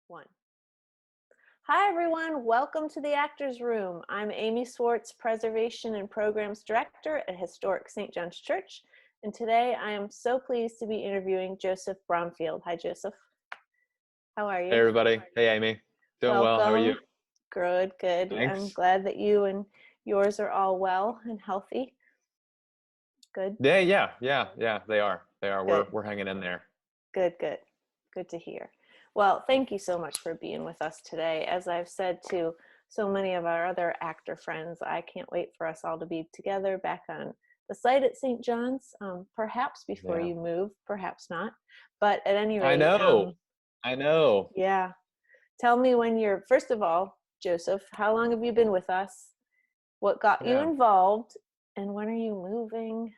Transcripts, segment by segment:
One. Hi, everyone. Welcome to the Actors Room. I'm Amy Swartz, Preservation and Programs Director at Historic St. John's Church. And today I am so pleased to be interviewing Joseph Bromfield. Hi, Joseph. How are you? Hey, everybody. Hey, Amy. Doing well. How are you? Good, good. Thanks. I'm glad that you and yours are all well and healthy. Good. Yeah. They are. Good. We're hanging in there. Good to hear. Well, thank you so much for being with us today. As I've said to so many of our other actor friends, I can't wait for us all to be together back on the site at St. John's, perhaps before you move, perhaps not. But at any rate, I know. Yeah. Tell me first of all, Joseph, how long have you been with us? What got you involved? And when are you moving?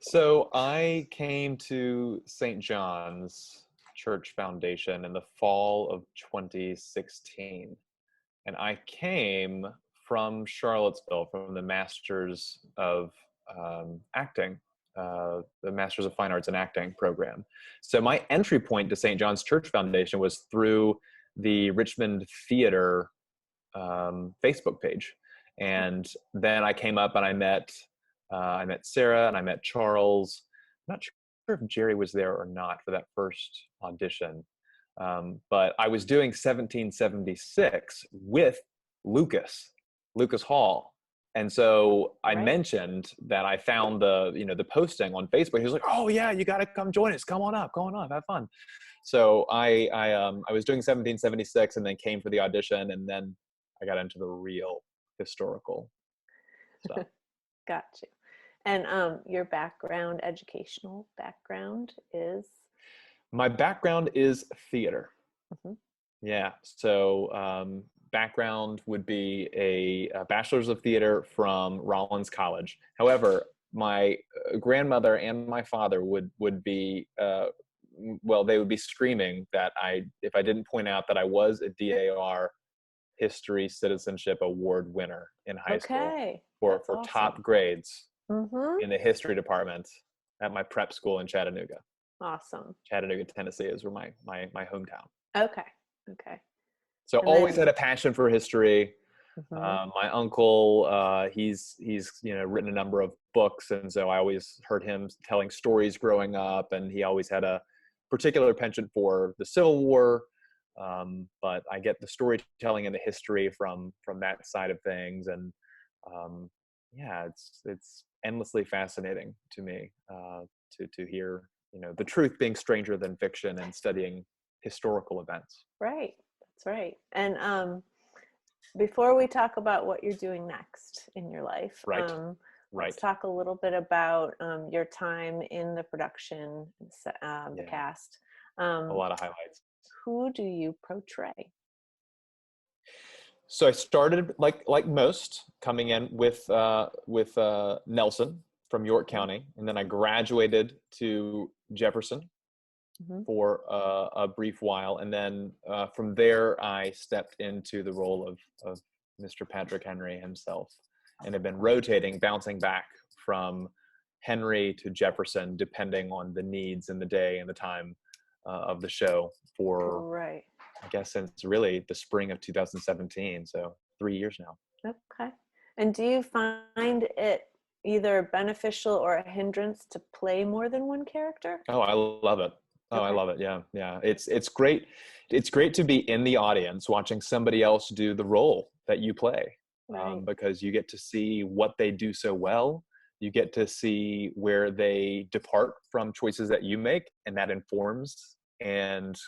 So I came to St. John's Church Foundation in the fall of 2016. And I came from Charlottesville, from the Masters of Acting, the Masters of Fine Arts in Acting program. So my entry point to St. John's Church Foundation was through the Richmond Theater Facebook page. And then I came up and I met Sarah and I met Charles. I'm not sure if Jerry was there or not for that first audition. But I was doing 1776 with Lucas Hall. And so I mentioned that I found the posting on Facebook. He was like, "Oh yeah, you got to come join us. Come on up, have fun." So I was doing 1776 and then came for the audition, and then I got into the real historical stuff. Got you. And your educational background is? My background is theater. Mm-hmm. Yeah. So background would be a bachelor's of theater from Rollins College. However, my grandmother and my father would be they would be screaming that if I didn't point out that I was a DAR History Citizenship Award winner in high school for awesome. Top grades in the history department at my prep school in Chattanooga. Awesome. Chattanooga, Tennessee is where my hometown. Okay. So always had a passion for history. Mm-hmm. My uncle, he's written a number of books, and so I always heard him telling stories growing up, and he always had a particular penchant for the Civil War. But I get the storytelling and the history from that side of things, and it's endlessly fascinating to me to hear the truth being stranger than fiction and studying historical events. Right, that's right. And before we talk about what you're doing next in your life, let's talk a little bit about your time in the production, the cast. A lot of highlights. Who do you portray? So I started like most, coming in with Nelson from York County, and then I graduated to Jefferson for a brief while, and then from there I stepped into the role of Mr. Patrick Henry himself, and have been rotating, bouncing back from Henry to Jefferson depending on the needs and the day and the time of the show for I guess since really the spring of 2017, so 3 years now. Okay. And do you find it either beneficial or a hindrance to play more than one character? Oh, I love it. Oh, I love it. Yeah. It's great. It's great to be in the audience watching somebody else do the role that you play, because you get to see what they do so well. You get to see where they depart from choices that you make, and that informs and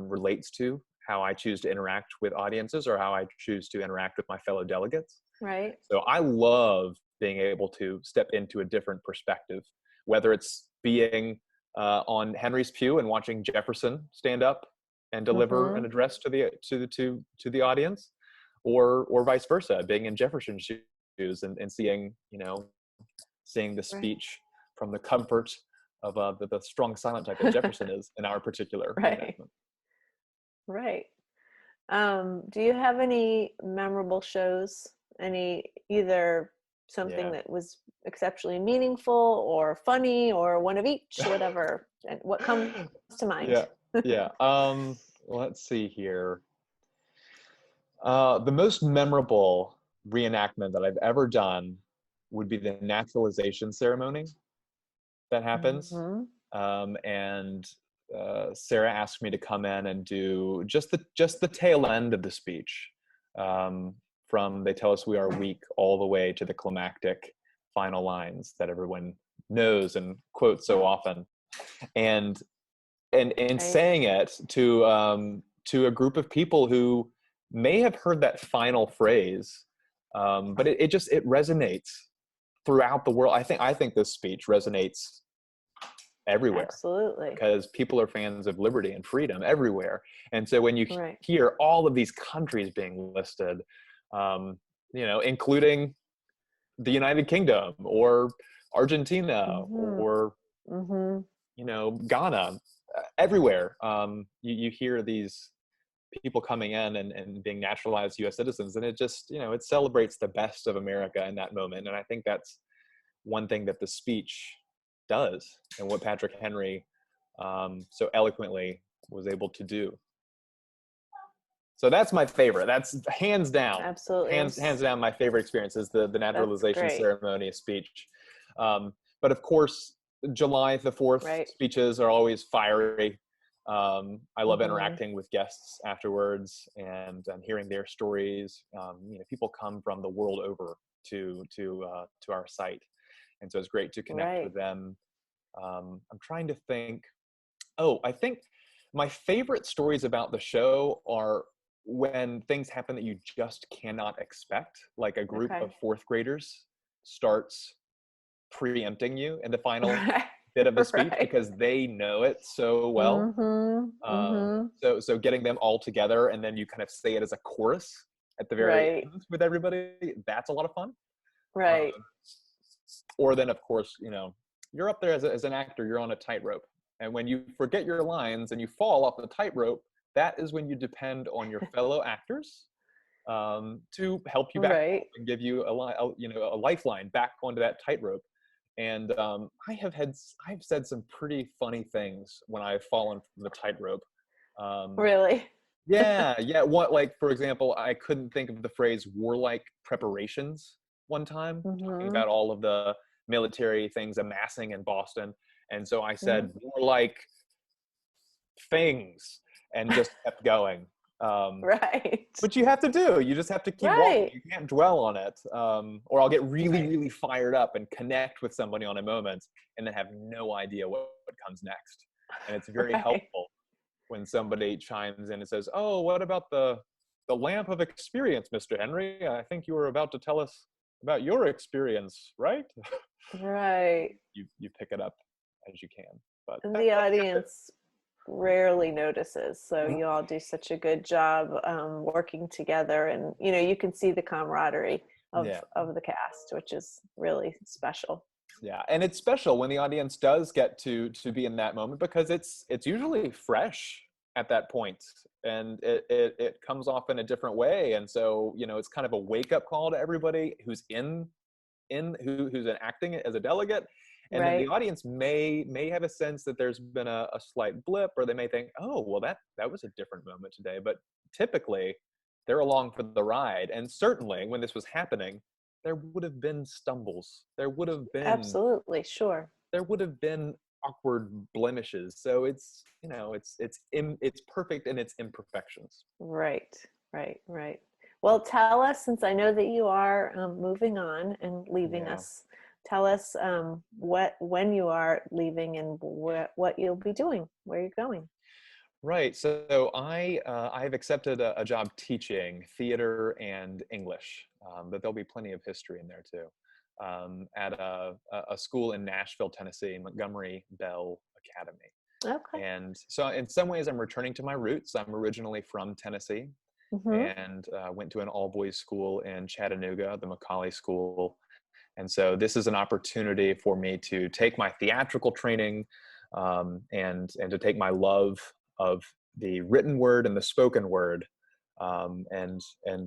relates to how I choose to interact with audiences or how I choose to interact with my fellow delegates. Right. So I love being able to step into a different perspective, whether it's being on Henry's pew and watching Jefferson stand up and deliver an address to the audience, or vice versa, being in Jefferson's shoes and seeing the speech from the comfort of the strong silent type that Jefferson is in our particular enactment. Right. Do you have any memorable shows? Either something that was exceptionally meaningful or funny or one of each, whatever? And what comes to mind? Yeah. Let's see here. The most memorable reenactment that I've ever done would be the naturalization ceremony that happens. Hmm. And Sarah asked me to come in and do just the tail end of the speech. From they tell us we are weak all the way to the climactic final lines that everyone knows and quotes so often. And in Right. saying it to a group of people who may have heard that final phrase, but it resonates throughout the world. I think this speech resonates everywhere Absolutely. because people are fans of liberty and freedom everywhere. And so when you Right. hear all of these countries being listed, including the United Kingdom or Argentina Hmm. or Hmm. Ghana, everywhere, you hear these people coming in and being naturalized U.S. citizens, and it just it celebrates the best of America in that moment. And I think that's one thing that the speech does, and what Patrick Henry so eloquently was able to do. So that's my favorite. That's hands down, Absolutely. hands down my favorite experience is the That's naturalization great. ceremony speech. But of course, July the 4th Right. speeches are always fiery. I love Hmm. interacting with guests afterwards and hearing their stories. People come from the world over to our site, and so it's great to connect Right. with them. I'm trying to think. Oh, I think my favorite stories about the show are when things happen that you just cannot expect, like a group of Okay. fourth graders starts preempting you in the final Right. bit of the speech Right. because they know it so well. Hmm. Hmm. So getting them all together and then you kind of say it as a chorus at the very Right. end with everybody, that's a lot of fun. Right. Um, or then, of course, you're up there as an actor, you're on a tightrope. And when you forget your lines and you fall off the tightrope, that is when you depend on your fellow actors to help you back up Right. and give you a lifeline back onto that tightrope. And I've said some pretty funny things when I've fallen from the tightrope. Um, Really. yeah, yeah. What, like, for example, I couldn't think of the phrase warlike preparations one time, talking Hmm. about all of the military things amassing in Boston. And so I Hmm. said warlike things and just kept going. Right. Which you have to do. You just have to keep walking. Right. You can't dwell on it. Or I'll get really, Right. really fired up and connect with somebody on a moment and then have no idea what comes next. And it's very Right. helpful when somebody chimes in and says, "Oh, what about the lamp of experience, Mr. Henry? I think you were about to tell us about your experience, right?" Right. You pick it up as you can. But And that, the that's good. audience rarely notices. So Mhm. you all do such a good job working together, and you can see the camaraderie of Yeah. of the cast, which is really special. Yeah, and it's special when the audience does get to be in that moment because it's usually fresh at that point, and it comes off in a different way. And so it's kind of a wake up call to everybody who's who's acting as a delegate. And then the Right. audience may have a sense that there's been a slight blip, or they may think, "Oh, well, that was a different moment today." But typically they're along for the ride. And certainly when this was happening, there would have been stumbles, Absolutely. Sure. there would have been awkward blemishes. So it's perfect in its imperfections. Right. Right. Right. Well, tell us, since I know that you are moving on and leaving Yeah. us, tell us when you are leaving and what you'll be doing, where you're going. Right. So I've accepted a job teaching theater and English, but there'll be plenty of history in there too, at a school in Nashville, Tennessee, Montgomery Bell Academy. Okay. And so in some ways, I'm returning to my roots. I'm originally from Tennessee Mm-hmm. and went to an all boys school in Chattanooga, the Macaulay School. And so this is an opportunity for me to take my theatrical training and to take my love of the written word and the spoken word, and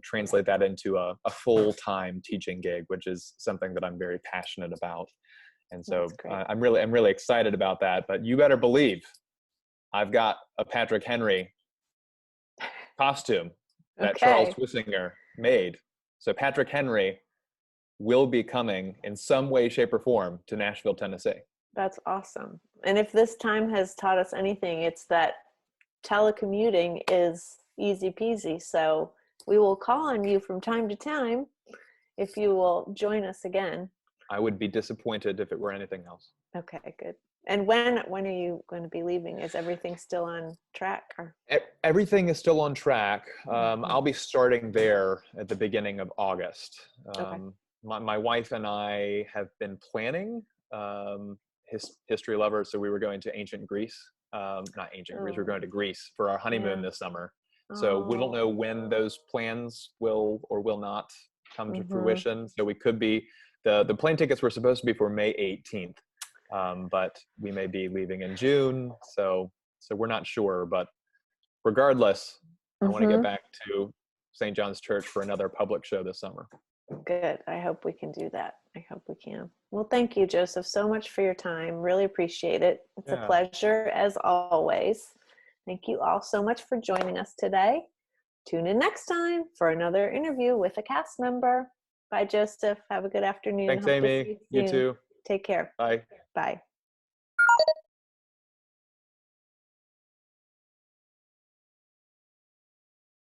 translate that into a full-time teaching gig, which is something that I'm very passionate about. And That's so great. I'm really excited about that. But you better believe I've got a Patrick Henry costume that Charles Okay, Wissinger made. So Patrick Henry will be coming in some way, shape, or form to Nashville, Tennessee. that's awesome. And if this time has taught us anything, it's that telecommuting is easy peasy. So we will call on you from time to time if you will join us again. I would be disappointed if it were anything else. Okay, good. And when are you going to be leaving? Is everything still on track? Or? Everything is still on track. Mhm. I'll be starting there at the beginning of August. Okay. My wife and I have been planning history lovers, so we were going to ancient Greece. Not ancient Greece, we're Oh, going to plane for our honeymoon yeah. this summer. So we don't Oh. know when those plans will or will not come to Mm-hmm. fruition. So we could be, the plane tickets were supposed to be for May 18th, but we may be leaving in June. So we're not sure, but regardless, I want to get Mm-hmm. back to St. John's Church for another public show this summer. Good. I hope we can do that. I hope we can. Well, thank you, Joseph, so much for your time. Really appreciate it. It's a Yeah. pleasure as always. Thank you all so much for joining us today. Tune in next time for another interview with a cast member. Bye, Joseph. Have a good afternoon. Thanks, Hope to see Amy. you You soon. too. Take care. Bye. Bye.